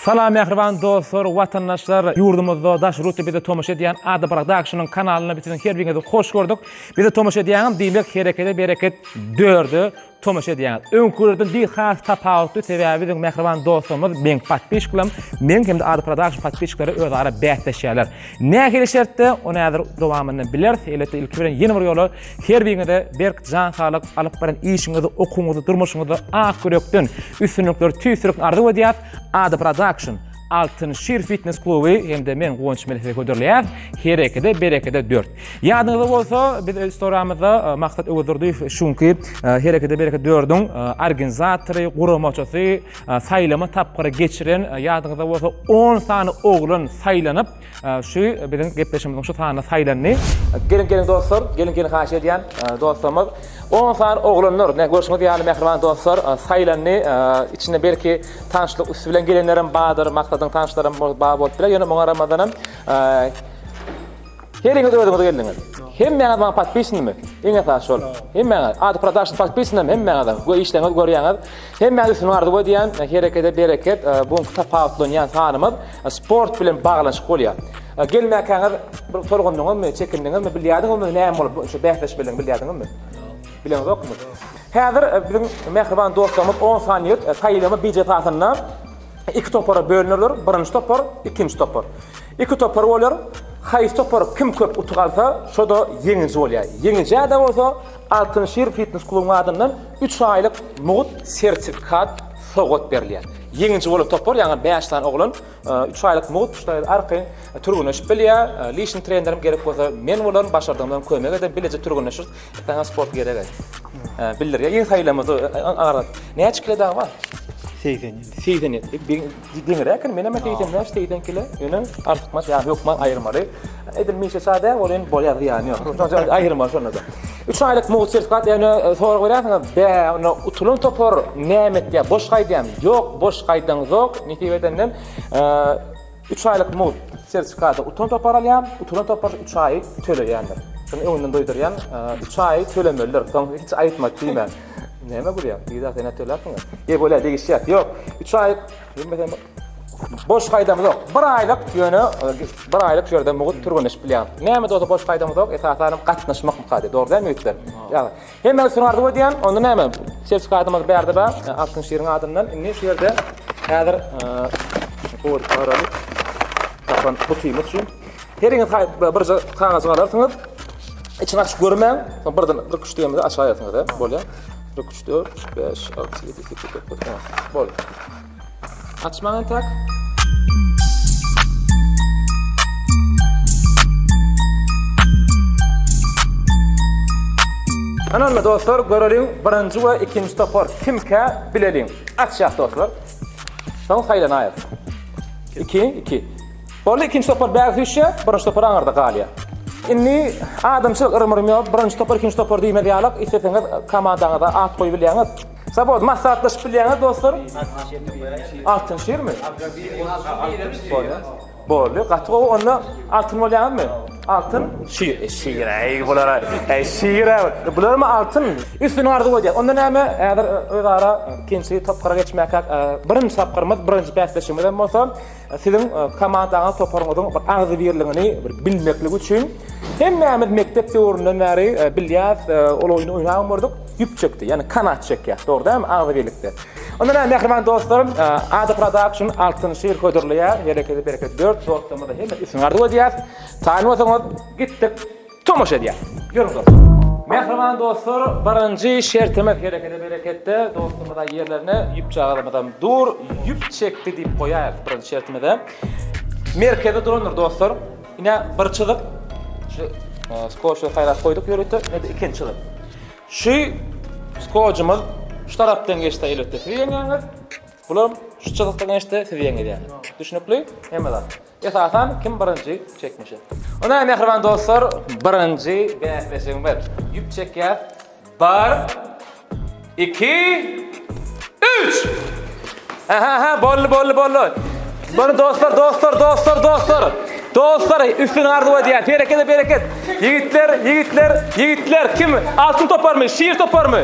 Salam mehriban dostlar, vatandaşlar, yurdumuzda daş rutubede tomoşa ediyen Ada Production'ın kanalına bütün her birine hoş gördük. Bir de tomoşa ediyen diýmek herekete bereket 4'ü tomoşa ediyen. Öňkürden bir has tapawutly sebäbi mehriban dostlarymyz men patpiş kılım. Men hem de Ada Production patpişçilary özara bätleşýärler. Nähili şertde onu häzir dowamyny biler. Elbetde ilk bilen ýeni bir ýoly her birine de berk jan saglyk alyp baran işiňizi, okuňyzy, durmuşyňyzy ak görekden üstünlükler tüýsürük ardy edýär. Ada Production Altın Şir Fitness Klubu hem de men goňç meleke gödürlýär. Herekede berekede 4. Ýadyňyzda bolsa biz storamyzda maksat öwürdürdik şunki herekede berekede 4'üň organizatory, guramaçysy, saýlama tapgyry geçiren ýadyňyzda bolsa 10 sany oglan saýlanyp şu biziň gepleşimiziň şu sany saýlanny gelin dostlar, gelin haşy edýän dostlarymyz 10 sany oglanlar ne görüşmek ýaly mehriban dostlar saýlanny içinde belki tanşlyk üstü bilen gelenlerin badyr maksat tanışlarım bağ bolup biler. Ýöne muňa Ramazanam heriňiz öýdüňiz geldiňiz. Hem meňe bana patpisnimi? Eňe taş ol. Hem meňe Ada Production patpisnim, hem meňe bu işleňiz görýäňiz. Hem meňe üstün ardy diýen herekete bereket bu tapawutlanýan sanymyz sport bilen baglanyş bolýar. Gelmäkäňiz bir sorgundyňyzmy, çekindiňizmi, bilýärdiňizmi näme bolup şu bähleş bilen bilýärdiňizmi? Bilen okmy? Häzir biziň mehriban dostlarymyz 10 saniýet saýlama budjet asyndan 2 topara bölünürler. Birinci topar, ikinci topar. 2 topar bolar. Haýsy topar kim köp utup alsa, şoda ýeňinji bolýar. Ýeňinji adam bolsa, Altın Şir Fitness Klubunyň adyndan 3 aýlyk mugut sertifikat sogat berilýär. Ýeňinji bolup topar, ýani 5 tane oglan 3 aýlyk mugut şoda arky turgunlaşyp bilýär. Leşin trenerim gerek bolsa, men bolan başardymdan kömek edip bileje turgunlaşyp, taňa sport gerek. Bildirýär. Ýeň saýlamyzy arat. Näçe kilo daha var? 80. Dingrek, men hem 80 kilo. Ýöne artykmas, ýa ýokma aýyrmary. Edilmişe sade bolan bolýar ýani ýok. Aýyrma şonda. 3 aýlyk mugut sertifikat ýani sorak berýärsiňiz. Be, onu utulun topar nämet ýa boş gaýdam. Ýok, boş gaýdan ýok. Netiýeden 3 aýlyk mugut sertifikaty utulun topar alýan, utulun topar 3 aý töleýändir. Şonu öňünden doýdurýan 3 aý tölemeler. Soň hiç aýtmak diýmän. Näme gurýar? Ýa-da sene töläpmi? Bolýar degişýär. Ýok, 3 aý boş gaýdam ýok. 1 aýlyk ýöne 1 aýlyk ýerde mugut turgunlaşyp bilýär. Näme de boş gaýdam ýok, esasanym gatnaşmak mukady. Dogry dämi öýtler? Ýa. Hemen sunardy diýen, onda näme? Sertifikatymyz berdi ba, Altın Şir'in adyndan. Indi şu ýerde häzir gowur araly tapan tutymyz şu. Heriňiz bir kağaz alarsınız. İçini açıp görmän, birden 43 diýmede aşaýasyňyz, bolýar. 3, 4, 5, 6, 7, 8, 9, 10. Bol. Açmaňy tak. Ananla dostlar, görelim birinci we ikinci topar kimke bilelim. Açýak dostlar. Soň saýlanaýar. 2. Bol ikinci topar bäg düşýär, birinci topar aňarda galýar. Inni adamçylyk ırmyrym ýok, birinji topar, ikinji topar diýmedi ýalyk, isleseňiz komandaňyza at goýup bilýäňiz. Sabot maslahatlaşyp bilýäňiz dostlar. Altın Şir mi? Bolýar, gaty onu altın bolýarmy? Altın Şir. Şir bulara. Şir. Bularmy altın? Üstüne ardy bolýar. Onda näme? Häzir özara ikinji topara geçmäk birinji sapgyrmyz, birinji bäsleşimiz bolsa, siziň komandaňyz toparyňyzyň bir agzy birligini bilmeklik üçin hem Mehmet mektep döwründen bäri bilýär, ol oýuny oýnaýan boldyk, ýüp çekdi, ýani kanat çekýär. Dogry dämi? Agzy birlikde. Onda näme mehriban dostlarym, Ada Production Altın Şir ködürlýär, hereketi bereket 4 dostlarymyza hem ismi ardy diýär. Taýmasaňyz gitdik, tomoşa edýär. Görüň dostlar. Mehriban dostlar, birinji şertimiz hereketi bereketde dostlarymyza ýerlerine ýüp çağırmadan dur, ýüp çekdi diýip goýar birinji şertimizde. Merkezde duranlar dostlar. Ine bir çyzyk şu skoçy haýrat goýdyk ýöretde, indi ikinji çyzyk. Şu skoçymyz şu tarapdan geçdi ýöretde. Ýeňiňiz bular şu çyzykdan geçdi, ýeňiňiz. Düşnükli? Hemmeler. Esasan kim birinji çekmişi? Ona mehriban dostlar, birinji bäsleşiň ber. Ýüp çekýär. 1 2 3. Bolly. Bana dostlar. Dostlar, üstüne ardı diýär. Bereket. Yigitler. Kim? Altın topar mı? Şiir topar mı?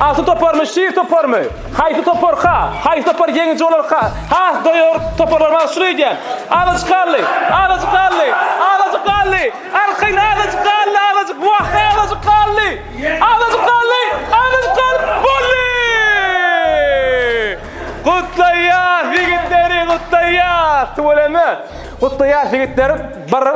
Altı topar mı, şiir topar mı? Haytı topar ha, haytı topar yenici olur ha. Ha, doyor toparlar bana şuraya gel. Ağla çıkarlı, ağla çıkarlı, ağla çıkarlı. Arkayın ağla çıkarlı, ağla çıkarlı. Vah, ağla çıkarlı. Ağla çıkarlı, ağla çıkarlı. Bolli! Kutlayar, yigitleri kutlayar. Tuvaleme. Kutlayar, yigitler bir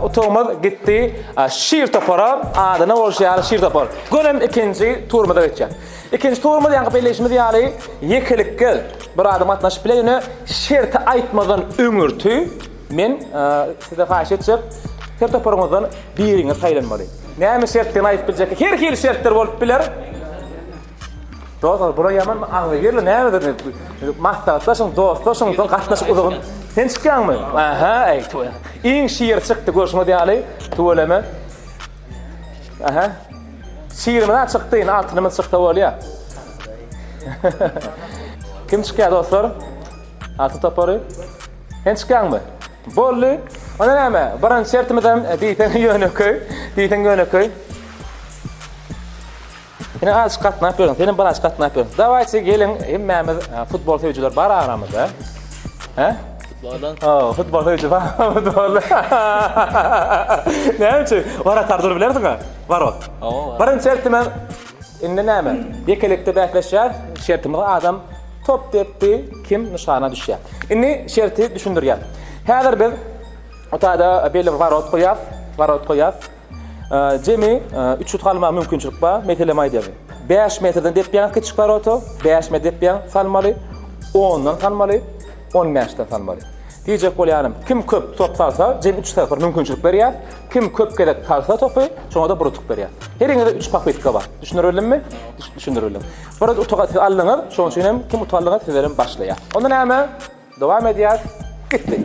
otomaz gitti. Şiir topara, adına oluşan şiir topar. Gönüm ikinci turmada geçecek. İkinci turmada yankı belleşimiz yani yekilikkel bir adam atnaşıp bileyini şiirti aytmadan öngürtü. Men size fahiş edecek. Şiir toparımızdan birine saylanmalı. Näme şiirtini ayıp bilecek? Her hil şiirtler olup biler. Dostlar, buraya yaman ağzı yerli ne dedi? Mahtatlaşın, dostlaşın, katlaşıp uzun. Sen çıkan mı? Aha, ey tuğla. İn şiir çıktı görüşme diyali, tuğlama. Aha. Şiirimden çıktı, yine altınımız çıktı ol ya. Kim çıkıyor dostlar? Altın toparı. Sen çıkan mı? Bollu. Ona näme? Birinci şertimizden diýten yönököy. Yine az katna yapıyorsun. Senin bana az katna yapıyorsun. Davayçı gelin hemmemiz futbol seviciler var aramızda. He? Futboldan? Futbol sevici var. Futbol. Ne için? Var atardır bilerdin ha? Var o. Birinci şertimen indi näme? Bekelikte bäkleşýär. Şertimizde adam top depdi, kim nişana düşýär. Indi şerti düşündirýär. Häzir biz otada belli bir varot koýar. Jemi 3 şut kalma mümkünçilik bar. Meteleme diýär. 5 metrden depýän küçük varoto, 5 metr depýän salmaly, 10dan salmaly, 10 metrden salmaly. Diýjek bolýanym, kim köp top salsa, jemi 3 tarapy mümkünçilik berýär. Kim köp gerek salsa topu, şoňa da burutuk berýär. Herinde 3 paketka bar. Düşünürelimmi? Düşünürelim. Burada utogat aldyňyz, şoň üçin hem kim utaldyňyz sizlerin başlaýar. Onda näme? Dowam edýär. Gitdi.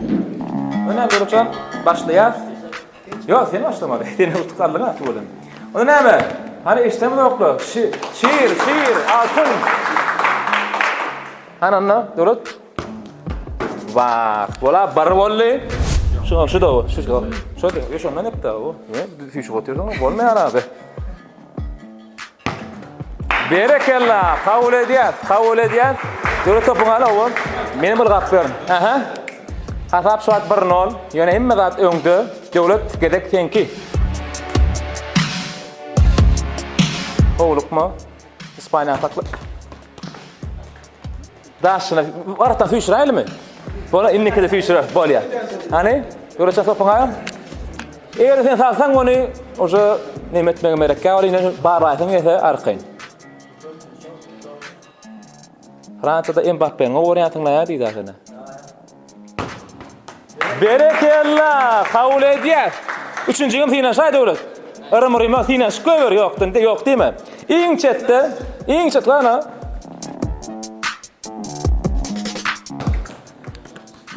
Önemli bolan başlaýar. Yok sen başlamadı. Seni tutarlı ha tuvalın. O ne mi? Hani işlemi de yoktu. Şiir, altın. Ananna, doğru. Bak, bola barvolli. Şu da o, şu da. Şu da, şu ondan yaptı o. Ne? Şu oturuyor mu? Bolmayan abi. Berekellah, kabul ediyat. Doğru topun hala o. Benim ılgak verin. Aha. Hasap şuat 1-0. Yöne himme zat öňde. Döwlet gedek tenki. Oğlukma. İspanya ataklı. Daşına. Arata füşraýly mi? Bola innike de füşra. Bolya. Hani? Görüşe sopaňa. Eger sen salsaň ony, oje nemetmege mereke bar baraýsyň ýese arkayn. Fransada Mbappé oňorýatyň näme diýär sana? Berekellah, kabul edýär. Üçüncü gün final şaýdy bolat. Yrmy final şköwer ýokdy, ýok diýme. Iň çetde ana.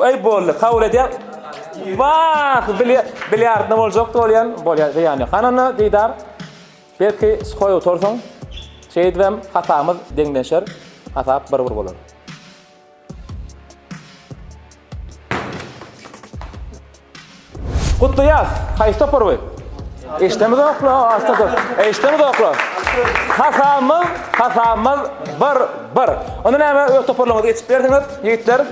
Ay bolly, kabul edýär. Vah, bilyard ne boljak bolýar ýani. Hanana diýdar. Belki skoýa otursaň, şeýdem hatamyz deňleşer. Hatap bir bolar. Kutlayaz, hayır topar bu. İşte mi de okla, işte mi de okla. Hasamız bir. Onun näme öz toparlamagy geçip berdiňiz, ýigitler.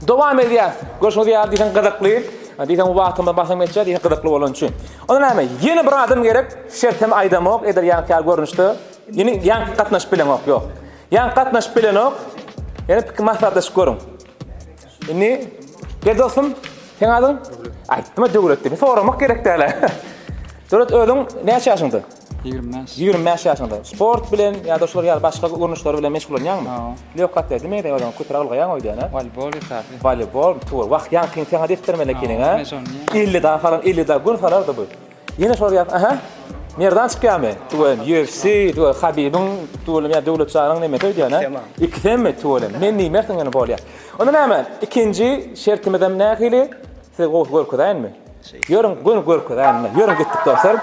Dowam edýär. Görüşmek diýär diýen gyzykly. Diýen wagtymda basam etjär, diýen gyzykly bolan üçin. Onun näme? Ýeni bir adam gerek, şertem aýdamak, eder ýa-da görnüşde. Ýeni ýa gatnaşyp bilenok ýok. Ýa gatnaşyp bilenok. Ýene pikir maslahatlaşyp görüň. Indi gel dostum, sen adyň? Aýtdyma döwlet diýip soramak gerek däl. Döwlet özüň näçe ýaşynda? 25 ýaşynda. Sport bilen ýa-da şolar başga görnüşler bilen meşgul bolýanmy? Ýok hatda diýme, ýa-da köpürak algaýan oýdan ha. Voleybol, tuwar. Wagt ýa-da sen adetdirmele kene ha. 50 da falan 50 da gün falardy bu. Ýene şol ýap, aha. Nereden çıkýarmy? Tuwar UFC, tuwar Habibin, tuwar ýa döwlet çaryň näme diýýär ha? İkisemi tuwar. Men nimersiň ýene bolýar. Onda näme? İkinji şertimizden nähili? Siz görkezäňmi? Görkezäňmi? Ýörüň gitdik dostlar.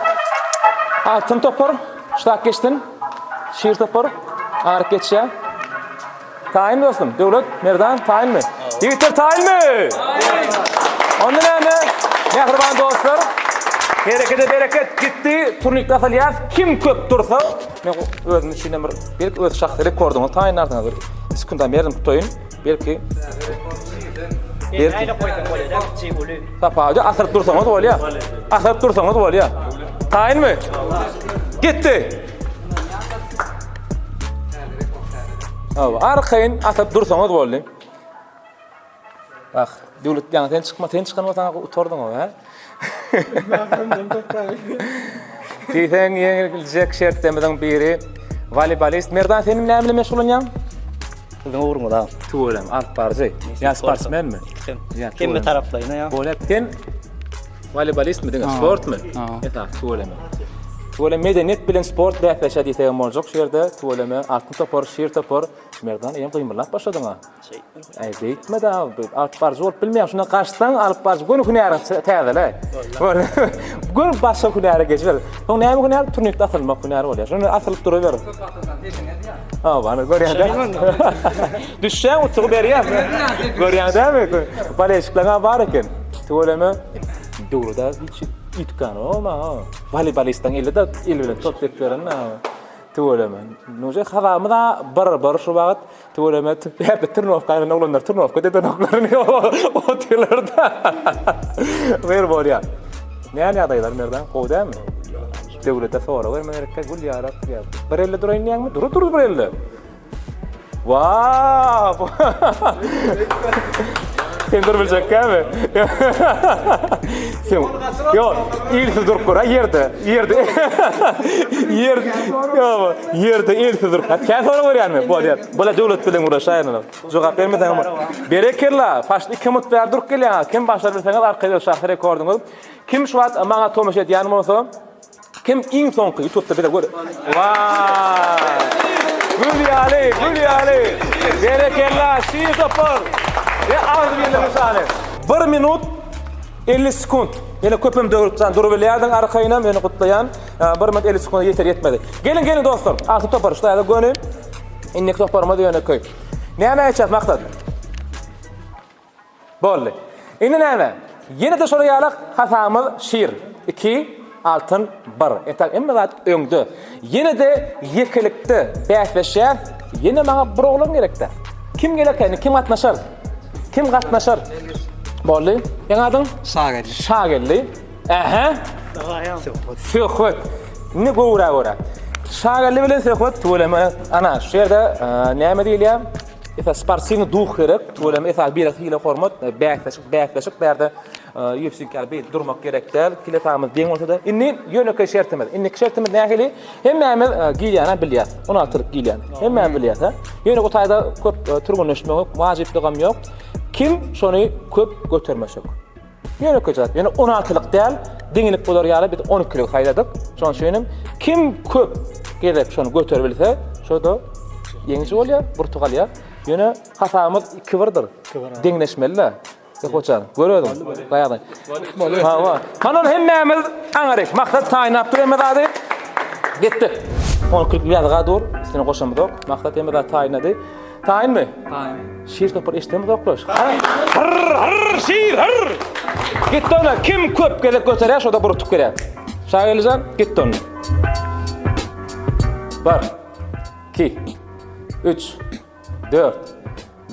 Altın topar, ştak geçtin. Şiir topar, ağrık geçýär. Taýin dostum, döwlet, merdan taýin mi? Ýigitler taýin mi? Onda näme? Mehriban dostlar. Bereket gitdi. Turnukda salyas kim köp dursa men özüm içinde bir öz şahsy rekordumy taýynardyňyz. Sekunda berdim tutoyun. Belki Aýla koýsan bolýar, çy bolýar. tapaýdy, asyryp dursaňyz bolýar. Asyryp dursaňyz bolýar. Taýynmy? Gitdi. Arkayn asyryp dursaňyz bolýar. Bak, döwlet ýa-da sen çykan bolsaň utardyň ha. Diýsen ýeňiljek şertlerden biri voleybolist. Merdan senin näme meşgul bolýan? Bizden uğurmadan. Tuğulam, alt barjy. Ya sportsmen mi? Ya, Kim bir taraflayına ya? Bolatken voleybolist mi diňe, sport mi? Eta, tuğulam. Tuğulam medeniyet bilen sport bäpleşe diýsegem boljak şu ýerde tuğulam altyn topar, şir topar. Merdan ýa gymyrlap başladyň ha. Ay beýtme da, alt barjy bolup bilmeýän şuna gaçsaň alyp barjy göni hünäri täzele. Gün başga hünäri geçer. Soň näme hünäri turnirde atylmak hünäri bolýar. Şunu asylyp duraber. Bana görýärdi. Düşsen uturup berýär. Görýärdiňmi? Baleşiklerga bar eken. Tuğulamy dowrda hiç itkan olma. Voleybolistň elinde el bilen top tep berýän. Tuğulamy. Noje havamda bar şu wagt tuğulamy hep turnovkaýa oglanlar turnovka deden oklaryny otelerde. Wer bolýar? Näme ýagdaýlar merdan? Gowdamy? Devlete sonra vermelerek gül yarak ya. Berelle durayın ýa-mı? Dur berelle. Wow! Sen dur bilecekmi? Sen. Yo, ilsiz durup gora yerde. Yerde ilsiz durup. Sen sonra görýärmi? Bolýar. Bola döwlet bilen uğraşaýan. Jogap bermeden ama. Berekella, faşly 2 minut ber durup gelýär. Kim başlar bilseňiz arkaýda şahsy rekordyňyz. Kim şu wagt maňa tomaş edýän bolsa, kim iň soňky YouTube'da bir gör. Vay! Gülýali. Berekella, şiir topar. Ya ağzı bilen misale. 1 minut 50 sekund. Yine köpüm döwürtsen durup bilýärdiň arkaýynam meni gutlaýan. 1 minut 50 sekund yetmedi. Gelin dostlar. Ağzı topar şu ýa-da göni. Innek toparma diýene köy. Näme aýtjak maksat? Boldy. Indi näme? Yine de şol ýalyk hasamyz şiir. 2 altın 1. Etak emmi zat öňde. Yine de yekilikde bäsleşär. Yine maňa bir oglan gerekdi. Kim gelekeni, kim gatnaşar? Kim gatnaşar? Boldy. Ýa adyň? Şagelli. Aha. Söhbet. Ne gowra. Şagelli bilen söhbet tuğulamy. Ana şu ýerde näme diýilýär? Esa sportsyny duh gerek. Tuğulamy esa bir hile hormat bäsleşik berde UFC kalbi durmak gerekdir. Kiletamyz deň bolsa da inni ýöneke şertimiz. Inni şertimiz nähili? Hemmämiz gilýän bilýär. 16 gilýän. Hemmämiz bilýär ha. Ýöne gutaýda köp turgunlaşmak wajypligam ýok. Kim şonu köp götürmeşik. Ýöneke jat. Ýöne 16lyk däl, diňilik bolar ýaly biz 12 kiloga haýladyk. Şoň şeýnim kim köp gelip şonu götürip bilse, şoda ýeňişi bolýar, Portugalya. Ýöne hasamyz 2-1dir. Deňleşmeli. Hoçan, görüyorum. Gaýadan. Ha. Hanan hemmämiz aňarek. Maksat taýynap durýarmyz ady. Gitdi. 10:40 ýazyga dur. Seni goşamyk. Maksat hemmäde taýynady. Taýynmy? Taýyn. Şiir topar işlemez okulaş. Har, şiir, har. Gitdi ona. Kim köp gelip göterär, şoda burutup gerär. Şaýyljan, gitdi ona. 1, 2, 3, 4,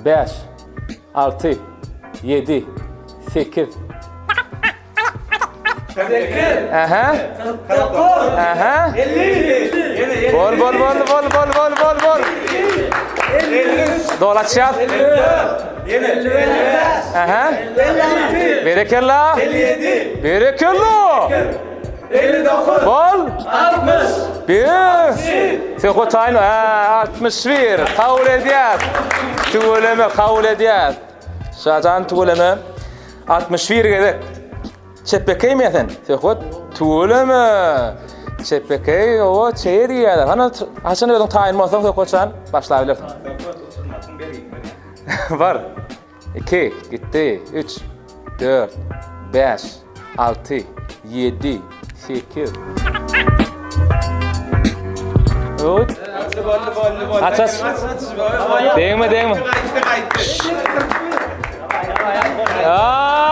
5, 6, 7, 8. Aha. 50. Bol. Dolaşyat. Yine. Aha. Berekella. 57. Berekella. 59. Bol. 60. Bir. Sen kotayn 61. Kabul edýär. Tuğulamy kabul edýär. Şajan tuğulamy 61 gerek. Çepekey mi sen? Söhbet tuğulamy. Çepekey o çeýer ýa-da. Hana haçan özüň taýynmasaň söhbetçan başlaýlar. Var. 2, gitti. 3, 4, 5, 6, 7, 8. Oy. Aças. Değme. Hey!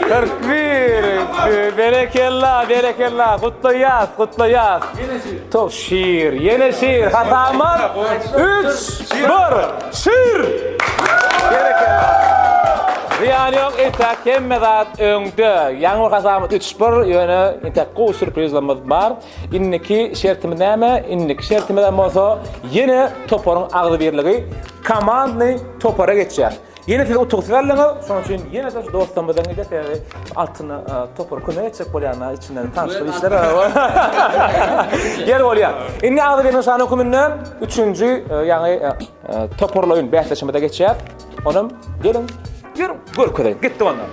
41. Berekellah, berekellah. Kutlayaz, kutlayaz. Top şiir, yine şiir. Hatamız 3-1. Şiir. Berekellah. Ziyan yok, etak hemmedat öňde. Ýa-ni hatamız 3-1. Ýöne etak gowy sürprizlerimiz bar. Inniki şertimiz näme? Inniki şertimizden bolsa yine toparyň agdy berligi komandny topara geçýär. Yine siz otursuzlarlığına, son için yine de dostlarımızdan gidip altına topar konuya çık bolýana içinden tanıştır işler var. Yer bolýar. Inni ağzı benim şan okumundan 3-nji yani toparlayın bähleşmede geçýär. Onum gelin görköreýin. Gitdi onda.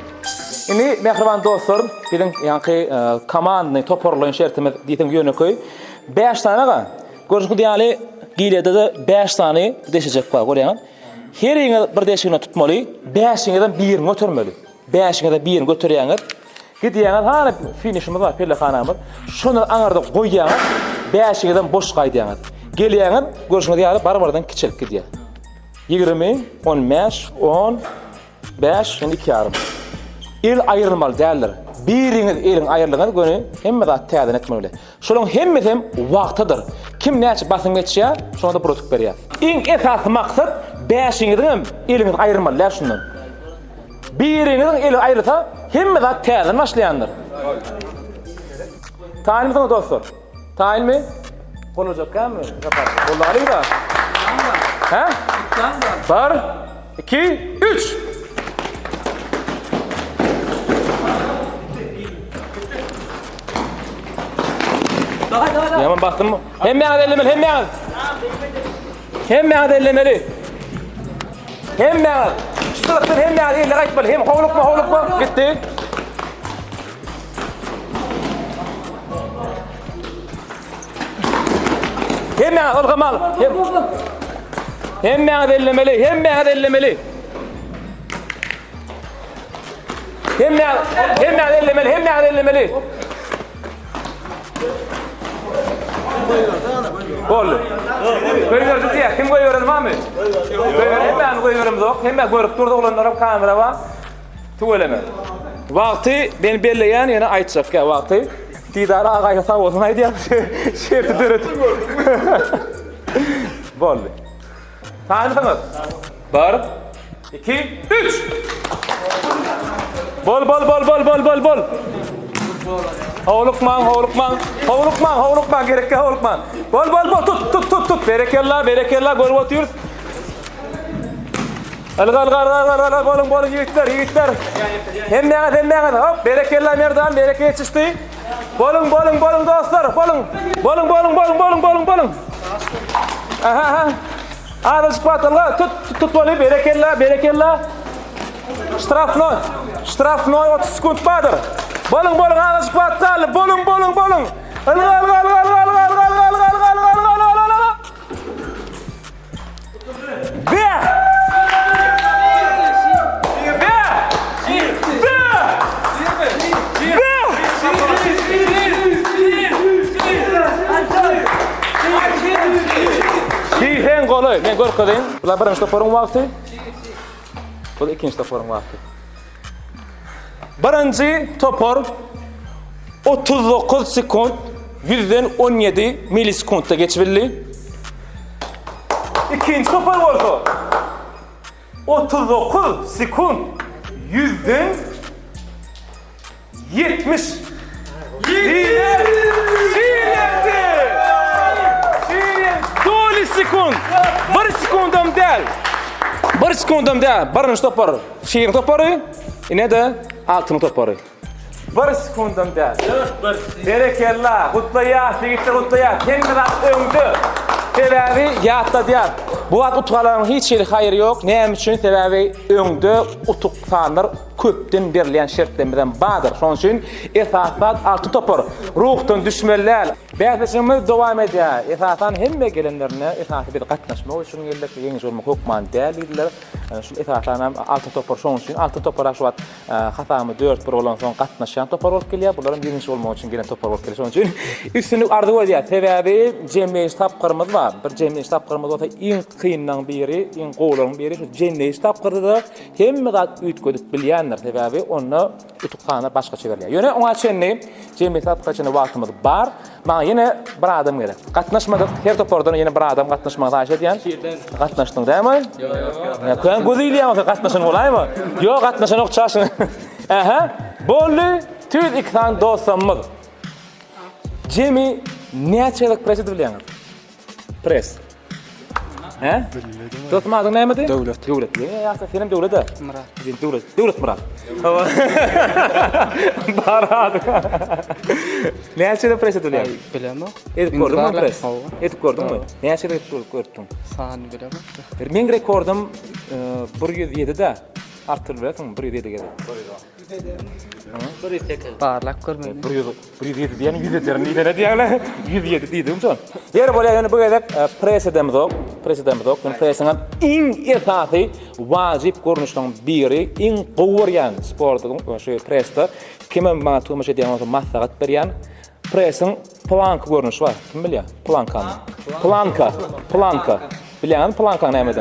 Inni mehriban dostlar, bilen yani komandny toparlayın şertimiz diýdim ýöneköy. 5 tane görüşük diýaly gilede 5 tane deşejek bar görýän. Her ýene bir deşigini tutmaly, 5-ňeden birini götürmeli. 5-ňeden birini götürýäňiz. Gidýäňiz, hany finişimiz bar, pellehanamyz. Şonu aňarda goýýaňiz, 5-ňeden boş gaýdýaňiz. Gelýäňiz, görüşmek ýaly barbardan kiçilik gidýär. 20, 15, 10, 5, 2,5. El aýrylmaly däldir. Biriňiz eliň aýrylgyny göni hemme zat täzen etmeli. Şonuň hemmesi hem wagtydyr. Kim näçe basym geçýär, şonu da produkt berýär. Iň esasy maksat 5-ňiňden eliňiz aýrylmaly şundan. Biriňiz eli aýrylsa, hemme zat täzen başlaýandyr. Taýinmi dostlar? Taýinmi? Bolajak-kämi? Yapar. Bollaryň da. Ha? 1, 2, 3. Yaman baktın mı? Hem bana ellemeli, hem bana. Hem bana ellemeli. Hem bana. Şu taraftan hem bana elle kaçmalı. Hem hovlukma. Bitti. Hem bana olgamalı. Hem bana ellemeli, hem bana ellemeli. Hem bana ellemeli, hem bana ellemeli. Bolly. Koýuyoruz diýär. Kim koýuyoruz mami? Hemen koýuyoruz ok. Hemen görüp durdy olanlara kamera var. Tuweleme. Wagty ben belleýän ýene aýtjak ya wagty. Tidara agaýa sag bolsun aýdýar. Şerti döret. Bolly. Taýdyňyz. 1, 2, 3. Bol. Hovlukman, gerekli hovlukman. Bol, tut. Berekellah, görüp oturýuz. Alga, bolun, yigitler. Hemmeňiz, hop, berekellah merdan, bereke yetişdi. Bolun dostlar, bolun. Aha. Ağzı patla, tut bolu, berekellah. Strafnoy 30 sekund badır. Bolun ağzı patla, bolun. Alga. Diýen goly, men görkezin. Bular birinji toparyň wagty. Bu ikinji toparyň wagty. Birinji topar 39 sekund 117 milisekundda geçirildi. İkinci topar bolsa 39 sekund 170 sekund. 1 sekundam del. Birinji topar şiir topary, ine de altın toparı. 1 sekundam del. Berekellah, kutlayas, yigitler kutlayas. Hemmedat öňde. Sebäbi ýatda diýär. Bu wagt utgalaryň hiç şeýle haýry ýok. Näme üçin? Sebäbi öňde utuk sanlar köpden berilýän şertlerden badyr. Şonuň üçin esasat altın topar. Ruhdan düşmeler. Bähleşimiz dowam edýär. Esasan hemme gelenlerine esasy bir gatnaşmak üçin geldik. Ýeňi jolmak hukman däl diýdiler. Şu esaslanam altın topar şoň üçin altın topar şu hatamy 4 bir bolan soň gatnaşan topar bolup gelýär. Buların birinçi bolmak üçin gelen topar bolup gelýär. Şoň üçin üstünlük ardy bolýar. Sebäbi jemleýiş tapgyrmyz bar. Bir jemleýiş tapgyrmyz bolsa iň kynlaryň biri, iň gowlaryň biri şu jemleýiş tapgyrda hemme zat üýtgödüp bilýänler. Sebäbi onu utukxana başga çeberýär. Ýöne oňa çenli jemleýiş tapgyryny wagtymyz bar. Maňa ýene bir adam gerek. Gatnaşmadyk. Her topardan ýene bir adam gatnaşmagy taýş edýän. Gatnaşdyň däme? Ýok. Ben gözüyleyem gatnaşan bolaymy? Ýok, gatnaşan ok çaşyn. Aha. Bolly tüz iksan dostumyz. Jemi näçelik pres edilýär? Pres. He? Dostmadyň näme de? Döwlet. Döwlet. Ýa-sa senem döwlet. Murat. Döwlet. Döwlet Murat. Barad. Näçelik pres edilýär? Bilemem. Edip gördüm pres. Edip gördüm mü? Näçelik gördüm? Sany bilemem. Benim rekordum 107 de arttırılarsın 107 geldi. Parlak görmedim. 107 diyen 100 derin ile ne diyorlar? 107 dedim son. Yer böyle yani bu kadar pres edemez ok. Pres edemez ok. Presin en esasy wajib görnüşden biri en gowuryan sportun şu presta kime ma tumaş ediyen o maslahat berýän presin plank görnüş var. Kim bilýär? Planka. Bilýän planka näme?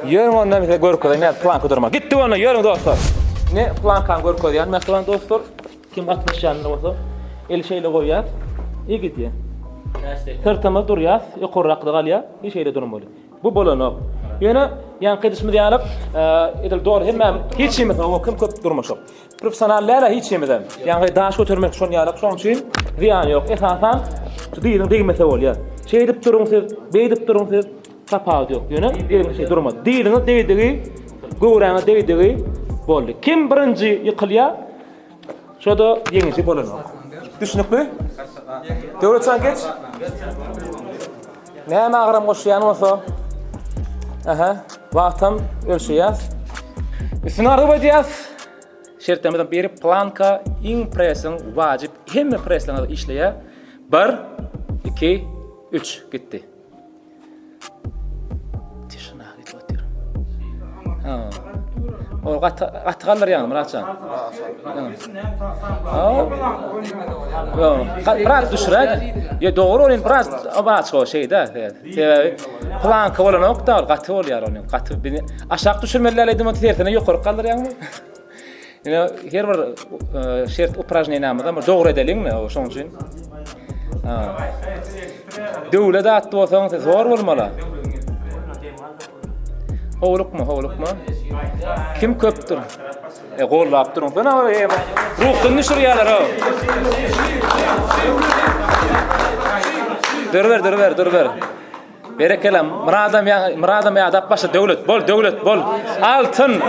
Ýörüň onda mesela görküde ne planka durma. Gitti onu ýörüň dostlar. Ne plankan görküde mesela dostlar kim 60 ýaşynda bolsa el şeýle goýýar. Ýigitýär. Sırtymyz durýar, ýokurrakda galýar, hiç şeýle durmaly. Bu bolanok. Ýöne ýan gydysmy diýalyp edil dor hemme hiç şeýme o kim köp durmaşok. Professionallara hiç şeýmeden. Ýani daş götürmek şoň ýalyp şoň üçin ziýan ýok. Esasan diýilen diýmese bolýar. Şeý edip duruň siz, beýdip duruň siz. Tapad yok. Ýöne diýilen şey durma. Diýilen diýdigi, gowraňa diýdigi boldy. Kim birinji ýykylýar? Şoda ýeňiçi bolanok. Düşnükmi? Döwletçan geç. Näme agram goşýan bolsa? Aha, wagtym ölçýär. Üstüne araba diýär. Şertemden beri planka impresin wajib hemme preslerinde işleýär. 1 2 3 gitti. Tişna gitýär. Ha. O gatgalar ýa-ni Muratcan. Biraz düşürek. Ya doğru onun biraz abaç o şeyde. Planka bolan okda gaty bolýar onun. Gaty beni aşağı düşürmeler edim o tersine ýokary kaldyr ýa-ni. Ýa her bir şert upражнение namada ama doğru edelim mi o şoň üçin? Ha. Döwlet atdy bolsaň zor bolmaly. Howlukma. Kim köpdür? Gollap durun. Bana ruhdan düşürýärler ha. Dur ver. Berekelam. Muradam ya adap başa döwlet bol. Altın.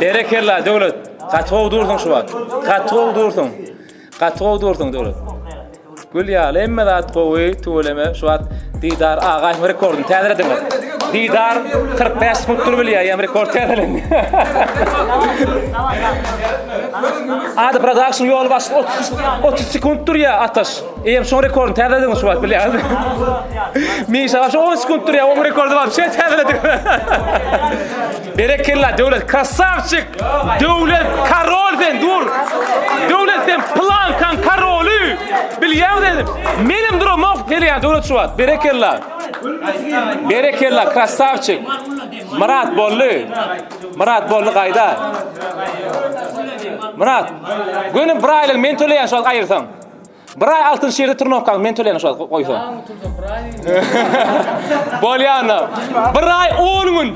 Berekella döwlet. Gatwow dursun şu wagt. Gatwow dursun döwlet. Gül ya, emme da atkowy tuleme şu wagt Didar ağaç rekordun täze edin. Didar 45 minut bilýär, ýa rekord täze. Ada production yol baş 30 sekund durýar ataş. Eýem şo rekordun täze edin şu wagt bilýär. Mişa baş 10 sekund durýar, o rekordy var. Şeýle täze edin. Berekella döwlet krasavçyk. Döwlet Karolden dur. Döwletden plankan Karolü. Bilýär dedim. Menim durmok gelýär döwlet şu wagt. Berekella krasavçyk. Murat bolly gaýda. Murat. Günüm bir aýlyk men töleýän şu aýyrsaň. Bir aý altyn şeýerde turnokaň men töleýän şu goýsaň. Bolýana. Bir aý 10 gün.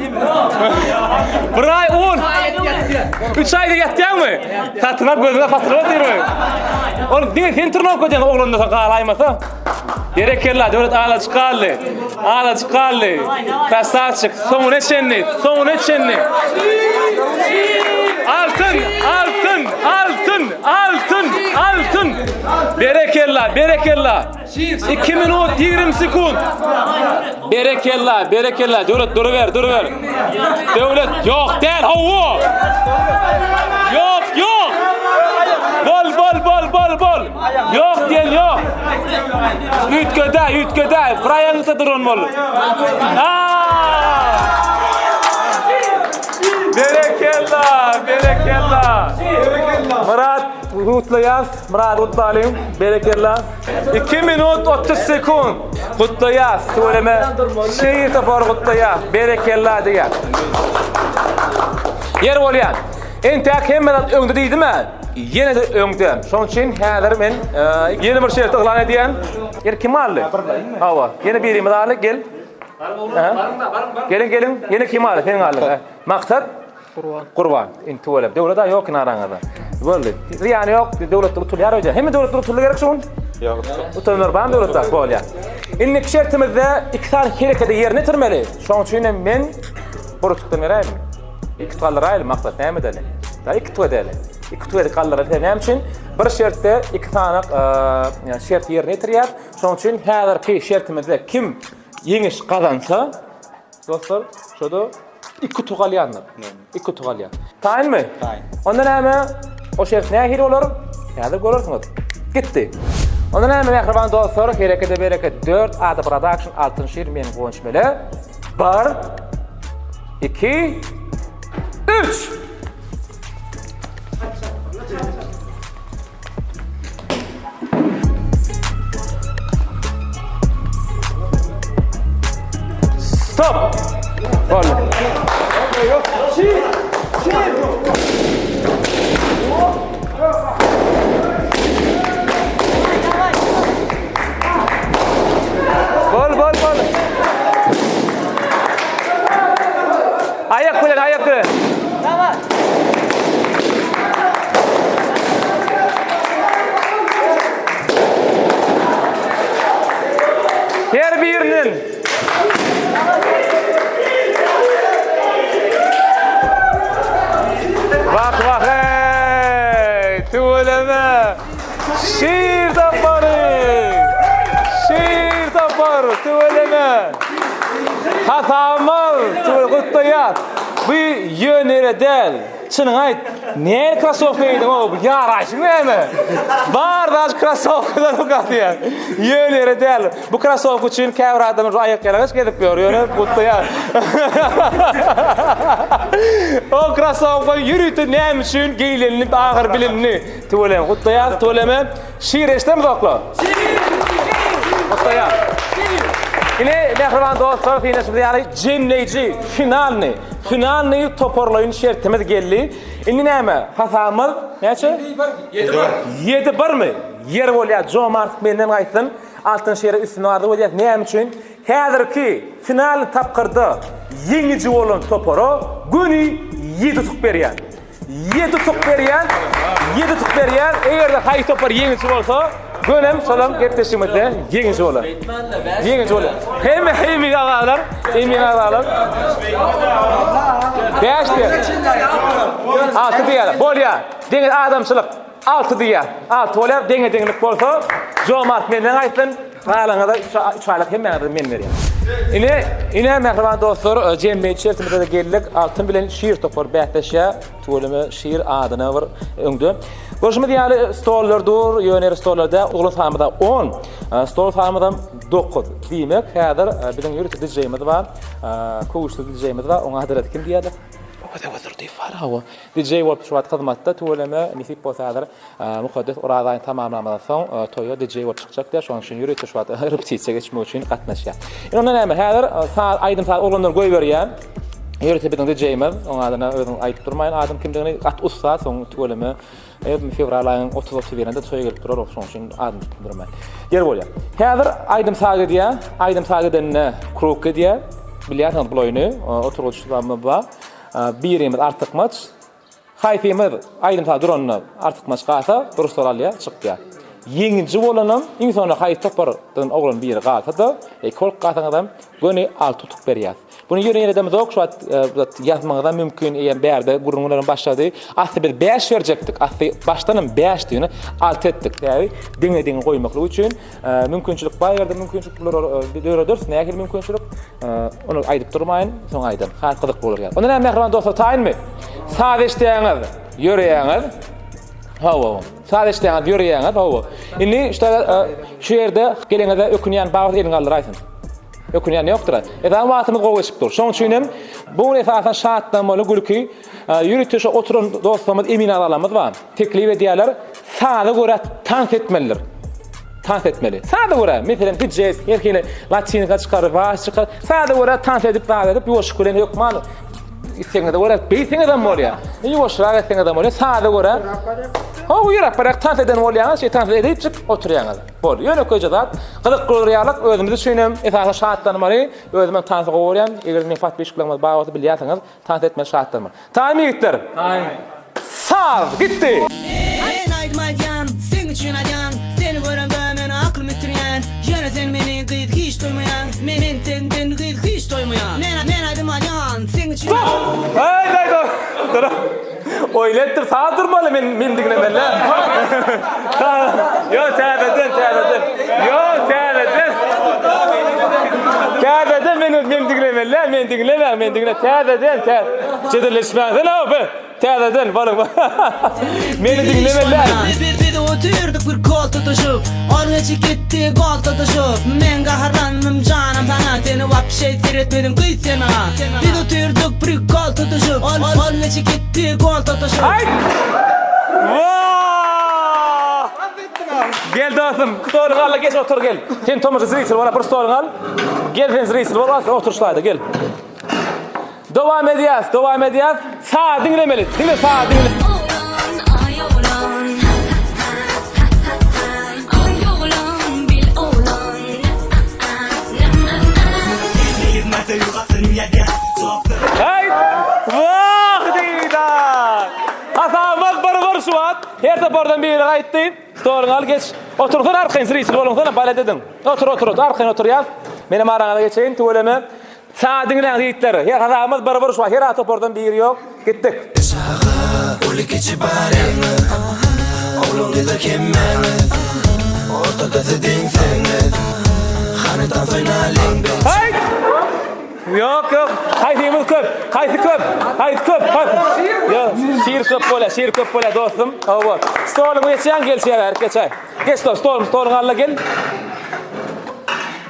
Bir aý 10. 3 aýda ýatýarmy? Tatynap gözüne patron diýme. Ol diňe sen turnok goýan oglanda galaýmasa. Berekella döwlet ala çıkarlı. Krasavçyk, soňuna etçenli. Altın. Berekella. 2 minut 20 sekund. Berekella. Döwlet duruver. Döwlet yok del hawa. Yok. Bol. bol. Yok diyen yok. Ütköde. Brayanlıkta durun bol. Berekella. Murat Kutlayaz, Murat Kutlayım. Berekella. 2 minut 30 sekund. Kutlayaz. Söyleme. Şehir tapar Kutlayaz. Berekella diye. Yer bolyan. Entek hemmeden öňde diýdimi? Ýene de öňde. Şoň üçin häzir men ýene bir şert ýlan edýän. Yer kim aldy? Hawa. Ýene bir imzaly gel. Gelin. Ýene kim aldy? Sen aldy. Maksat Qurban. Inti bolap. Döwlete ýok naraňyda. Boldy. Ýani ýok. Döwletde tutulýar öýde. Hemme döwletde tutulýar gerek şoň. Ýok. Utanlar ban döwletde bolýar. Ilnik şertimizde iktisar hereketi ýerine tirmeli. Şoň üçin men burçukdan berýärmi? İki qallar maksat näme deli? Da iki tödeli. İki tödeli qallar näme üçin? Bir şertde iki tane şert ýerine tirýär. Şoň üçin häzirki şertimizde kim ýeňiş gazansa, dostlar, şoda iki tugalyanlar. İki tugalyan. Taýinmi? Taýin. Onda näme? O şert nähir bolar? Häzir görürsiňiz. Gitdi. Onda näme mehriban dostlar? Herekete bereket 4 Ada Production Altınşehir meni goňşmele. 1 2 3 Stop! Gol. Gol. Ayak kırın. Tamam. Her birinin Bak hey! Tuğleme! Şiir taparı! Tuğleme! Hatamaz! Kutlayat! Bu yönere del! Çınıň aýt, näme krasowka ýedim o? Ýaraşyň näme? Bardaş krasowkalar okatýar. Ýönere del. Bu krasowka üçin käbir adamyň aýak ýalaňyş gedip ýörýär, kutlaýar. O krasowka ýürüýdi näme üçin geýlenip agyr bilinni. Töwelem, kutlaýar, töweleme. Şiir eşdem dokla. Kutlaýar. Ine mehriban dostlar, finalimiz ýaly jemleýiji, finalny toparlaýyn şertimiz geldi. Indi näme? Hasamyz näçe? 7-1 mi? Yer bolýar. Jo Mart menden gaýtdyn. Altınşehir üstüne vardy bolýar. Näme üçin? Häzirki final tapkyrda ýeňiji bolan topara güni 7 tuk berýär. 7 tuk berýär. Egerde haý topar ýeňiji bolsa, Gönüm salam getişimizde ýeňiji bolar. Hemme ağalar, Beşte. 6 diýär. Bolýar. Deňe adamçylyk 6 diýär. 6 bolar, deňe bolsa, Jomart menden aýtdyn, galaňa da 3 aýlyk hemme men berýär. Ine mehriban dostlar, jemmeýet şertimizde geldik. Altın bilen şiir topar bähdeşe, töweleme şiir adyna bir öňde. Görüşmedi ýaly stollardur, ýöner stollarda oglan samyda 10, stol samyda 9 diýmek. Häzir biziň ýürütde DJ-miz bar, koşdy DJ-miz bar. Oňa hadarat kim diýerdi? Odur diýär hawa. DJ bolup şu wagt hyzmatda töweleme nisip bolsa häzir mukaddes uradaýyn tamamlamadan soň toýa DJ bolup çykjak diýär. Şoň üçin ýürütde şu wagt repetisiýa geçmek üçin gatnaşýar. Onda näme? Häzir aýdym oglanlar goý berýär. Ýürütde biziň DJ-miz, oňa adyna özüň aýdyp durmaýyn. Adam kimdigini gat ussa, soň töweleme fevral ayının 30-31-inde toya gelip durar, şoň üçin adım durmaýar. Yer bolýar. Häzir aýdym sagy diýär, aýdym sagydan krokka diýär. Bilýärsiňiz bu oýny, oturuşlamy bar. Birimiz artyk maç. Haýfymiz aýdym sagy duranna artyk maç gasa, durus soralýar, çykýar. Ýeňinji bolanam, iň sonra haýy topardan oglan biri gasada, kol gasan adam göni 6 tutup berýär. Bunu ýöne-ýöne zok şu ýazmagyda mümkin eýen bärde gurunlaryň başlady. Asly bir 5 berjekdik. Asly başdanam 5 diýeni 6 etdik. Ýa-ni deňe goýmaklyk üçin mümkinçilik bar ýerde mümkinçilikler döreders, nähili mümkinçilik onu aýdyp durmaýyn, soň aýdym. Has gyzyk bolar ýa. Onda näme mehriban dostlar taýynmy? Sadeşdeňiz, ýöreýäňiz. Hawa. Sadece işte yürüyen hawa. Inni işte şu yerde gelene ökünýän bagyt elin aldyraýsyn. Ökünýän ýokdur. Edam wagtymyz gowy dur. Şoň üçin hem bu esasan şahatlanmaly gülki ýürütüşe oturan dostlarymyz emin alamyz bar. Teklip edýärler, sağda göre tans etmeliler. Tans etmeli. Sağda göre, mesela DJs, erkekler latinika çıkarır, vaz çıkarır. Sağda göre tans edip, vaz edip, yoş kulen yok mal. İstediğinde göre, beytin adam oluyor. Yoş rahat ettiğin adam oluyor. Sağda göre, o yürek bırak tans eden oluyor. Şey tans edip çık oturuyor. Bol. Yöne koyacağız. Kılık kılırıyarlık, özümüzü düşünüm. Esasında şahatlanmalı. Özümden tansı kovuyan. Eğer min Fatih Beşiklerimiz bağlısı biliyorsanız, tans etmeli şahatlanmalı. Tayyip gittiler. Sağ gitti. Sen için ayan, seni gören ben aklım itiriyen. Yine sen beni kıyıt hiç duymayan, menin tenden kıyıt hiç duymayan. Men aydım ayan, sen için. Hey, dur. Oylettir, sağa durmalı men digine benle. Yo, tääbedin. Tääbedin men digine benle, men digine tääbedin. Çedirleşmezsin abi. Tääbedin, balım. Men digine benle. Bir de oturduk bir kol tutuşup, oraya gitti kol tutuşup. Men kaharlandım canım bana, seni vap şey seyretmedim kıyıt sen bana. Bir de oturduk bir kol tutuşup, oraya gitti kol tutuşup. Ay! Vaa! Gel dostum, stolunu al, geç otur gel. Sen Thomas Riesel bana bir stolunu al. Gel sen Riesel bana otur şurada gel. Devam ediyaz. Sağ dinlemeli. Dinle sağ dinle. Hey! Vah deyda! Hasamaz barbar şu an. Her tapordan bir yere gitti. Stolunu al geç. Otur arkayın Riesel bolun bale dedim. Otur arkayın otur yaz. Benim arana geçeyim tuvaleme. Sağ dinleyen yiğitleri. Her hasamaz barbar şu an. Her tapordan bir yere yok. Gittik. Uli keçi barını Oğlum gider kemmeni Ortada dedin seni Hanedan finalin Hayt! Yok. Haydi köp. Haydi köp. Yok. Şiir köp böyle dostum. Evet. Stolunu geçen gel şeýer geçay. Geç stolunu alla gel.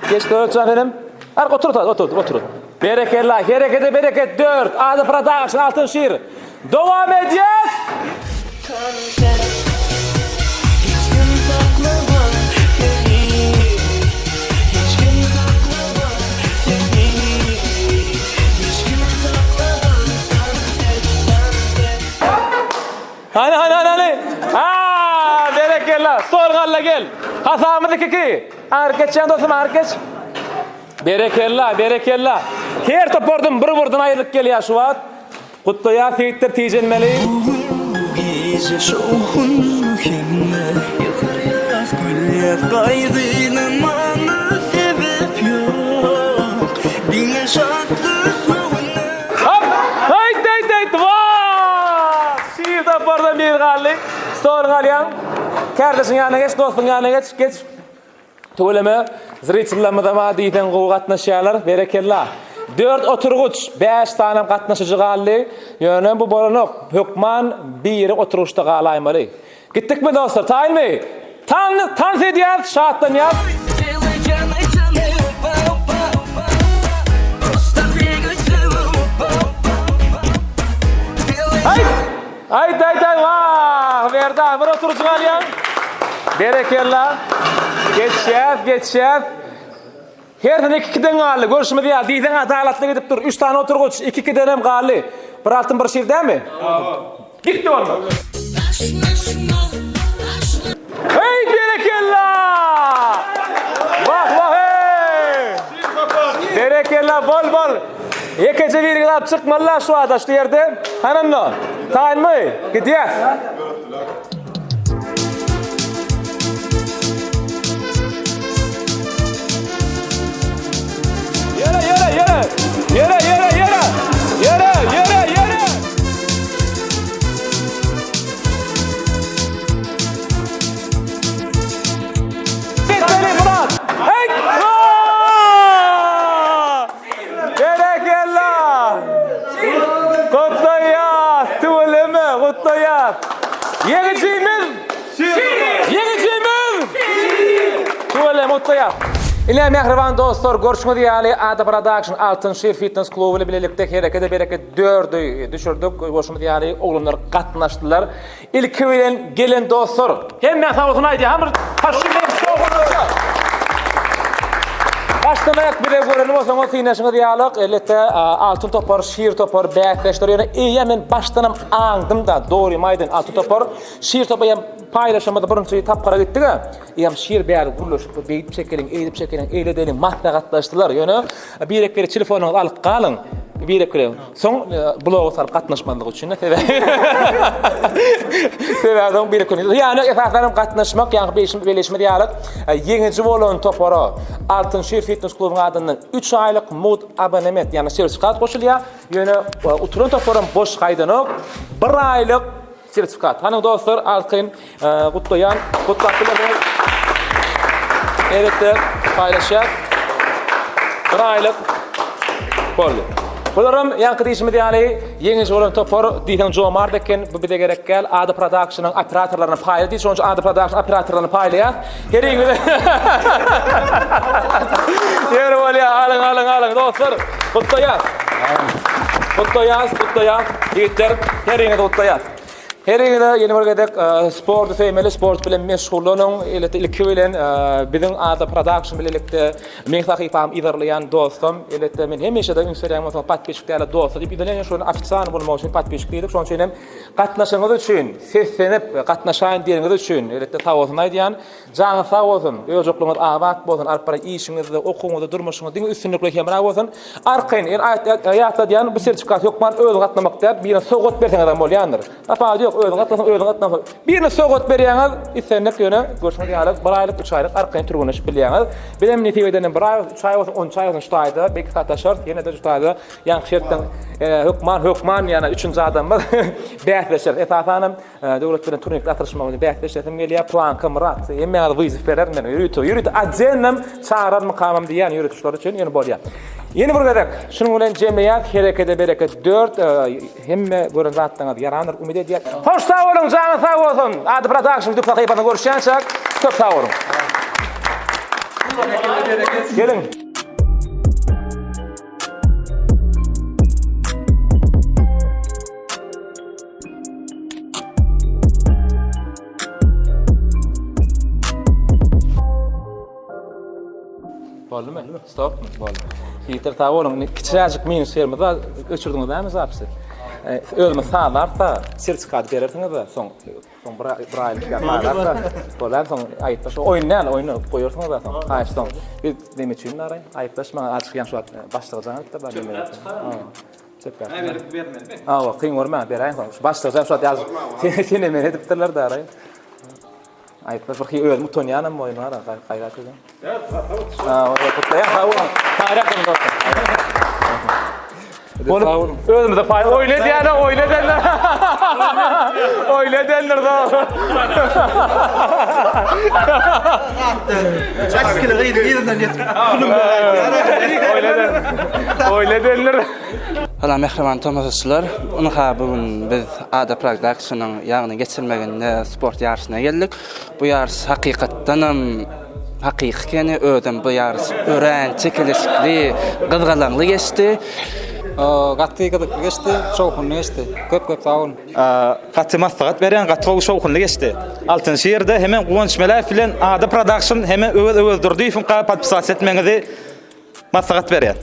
Geç efendim. Arka otur. Bereket 4. Adı Production altın şiir. Devam edeceğiz. Hani. Berekella. Stolunu alla gel. Hasamızdaki ki. Geçen dostum geç. Berekella. Her topordun bir vurdun ayrılık geliyor şu an. Kutluya seyittir tijenmeli. Gece şoğun mühimle Yıkır yaz gül yaz Kaydıyla bana sebep yok Dine şartlıklarına Hayt. Vaa! Şiir topordun bir galli. Stolunu alyan. Kardeşin yanına geç, dostun yanına geç. Tuğleme, zriçillamıda madiyden qoğu qatnaşyarlar, berekella. 4 oturguç, 5 tane qatnaşıcı galli. Yönü bu bolanok, hükman biri oturuşta qalaymalı. Gittik mi dostlar, tayin mi? Tans ediyaz, şahatlan yaz. Hayt, vah! Verdan, bir oturucu galyan. Berekella. Geçşef. Herden 2-2'den galli. Görüşümü diýär. Diýden adalatly gidip dur. 3 tane oturguç, 2-2'den hem galli. Bir altın bir şiir değil mi? Gitti onu. Hey berekella! Vah hey! Berekella bol. Ekece bir gidip çıkmalar şu adaş şu yerde. Hanımla. Tayin mi? Gidiyor. Yere. Bitmeli Murat. Hey! Berekella. Kutlayat. Tuğleme kutlayat. Yegicimiz kutlayak. İle mehriban dostlar, görüşmek diýäli Ada Production Altın Şir Fitness Klubu ile birlikde hereket bereket 4'ü düşürdük. Görüşmek diýäli oglunlar gatnaşdylar. İlki bilen gelen dostlar. Hemme sağ olsun aýdy. Hamır taşymaýan şowunuzda. Başlamayak bile görelim o zaman finaşını diyalog. Elbette altın topar, şiir topar, bäkleşler ýöne men baştanam aňdym da doğru maýdyn altın topar, şiir topar ýa paýlaşamada birinçi tapkara gitdik. Ýa şiir bäri gurlaşyp beýip çekelim, eýip çekelim, eýledelim, matlagatlaşdylar ýöne bir ekleri telefonuňyzy alyp galyň. Bir ekleri. Soň bloga salyp gatnaşmanlyk üçin sebäpden bir ekleri. Ýani esasanam gatnaşmak, ýa beýleşme diýalog. Ýeňinji bolan topara Altın Şir Fitness Klubunyň adyndan 3 aýlyk mod abonement, ýani sertifikat goşulýar. Ýöne oturan toparam boş gaýdanyp 1 aýlyk sertifikat. Haňy dostlar, alkyn gutlaýan, gutlap bilen. Evet, paýlaşýar. 1 aýlyk boldy. Bularam ýa-ni diýişimi diýäli, ýeňinji bolan topar diýen Joe Mardeken bu bide gerek gel Ada Production'yň operatorlaryny paýlady. Şoňa Ada Production operatorlaryny paýlaýar. Gereği Yer bolýa, alyň dostlar. Gutlaýar. Ýigitler, herine gutlaýar. Herine ýene bir gedek sport femeli sport bilen meşgullanyň, ilki bilen biziň Ada Production bilelikde men sahypam iderleýän dostum, ilette men hemişe de Instagramda patbeşiklerle dostlar diýip iderleýän şonu afisany bolmak üçin patbeşik diýdik. Şoň üçin hem gatnaşyňyz üçin, seslenip gatnaşan diýeniňiz üçin, ilette sag bolsun aýdýan, jany sag bolsun, öýjokluňyz awat bolsun, arpara işiňizde, okugyňyzda, durmuşyňyzda diňe üstünlikle hemra bolsun. Arkyn ýa-da diýen bu sertifikat ýokman özü gatnamak diýip birine sogat berseň adam bolýandyr. Tapady ýok, özü gatnasan. Birine sogat berýäňiz, islenip ýöne görüşmek diýalyk 1 aýlyk 3 aýlyk arkyn türgünüş bilýäňiz. Bilen netibeden 1 aý 3 aý bolsun 10 aý bolsun ştaýda, belki sataşar, ýene de ştaýda ýa-ni şertden hökman ýa-ni 3-nji adamlar bähleşer. Esasanam döwlet bilen turnirde atyrşmagy bähleşesim gelýär, planka Murat. Emme wyzyf berer men ýürüt ajennem çağıran makamam diýen ýürütüşler üçin ýene bolýar. Yeni bir gerek. Şunun bilen jemgyýat herekete bereket 4 hemme görän zatlaňyz ýaranır umyt edýär. Hoş sag bolun, jany sag bolsun. Ada Production duk sahypany görüşýänçek, köp sag bolun. Gelin. Boldy mı? Stop mu? Boldy. Ýeter sag bolun. Kiçiräjik minus ýermede öçürdiňiz näme zapsy? Özüme sağlarsa sertifikat berersiňiz da soň bir aýlyk ýaparlar. Bolan soň aýtda şu oynaýan oyunu goýarsyňyz da soň. Haýsy bir deme üçin naray aýtlaşma açyk ýan şu başlygyjany da bar deme. Çekler. Berip bermeli. Kyn görmä beraýyn soň. Başlygyjany şu ýazyp seni men edipdirler da aray. Aýtlar bir öýül mutonýanam oyunlar gaýrat edin. Evet, kutlaýan hawa. Haýratyn dostlar. Özümüzde pay oynayanlar. Oynayanlar da. Çaskılı yerinden yetip. Oynayanlar. Hala mehriban tamaşaçylar, onuňa bugün biz Ada Production'yň ýagny geçirmegen sport ýarşyna geldik. Bu ýarş hakykatdanam hakykykene ödüm bu ýarş ören, çekilişli, gyzgalanly geçdi. Gatty geçdi, şowkunly geçdi. Köp sag bolun. Gatty maslahat berýän gatty şowkunly geçdi. Altyn şeýerde hemen Guwanç Melaýew bilen Ada Production hemen öwüldürdi, funka patpisat etmeňizi maslahat berýär.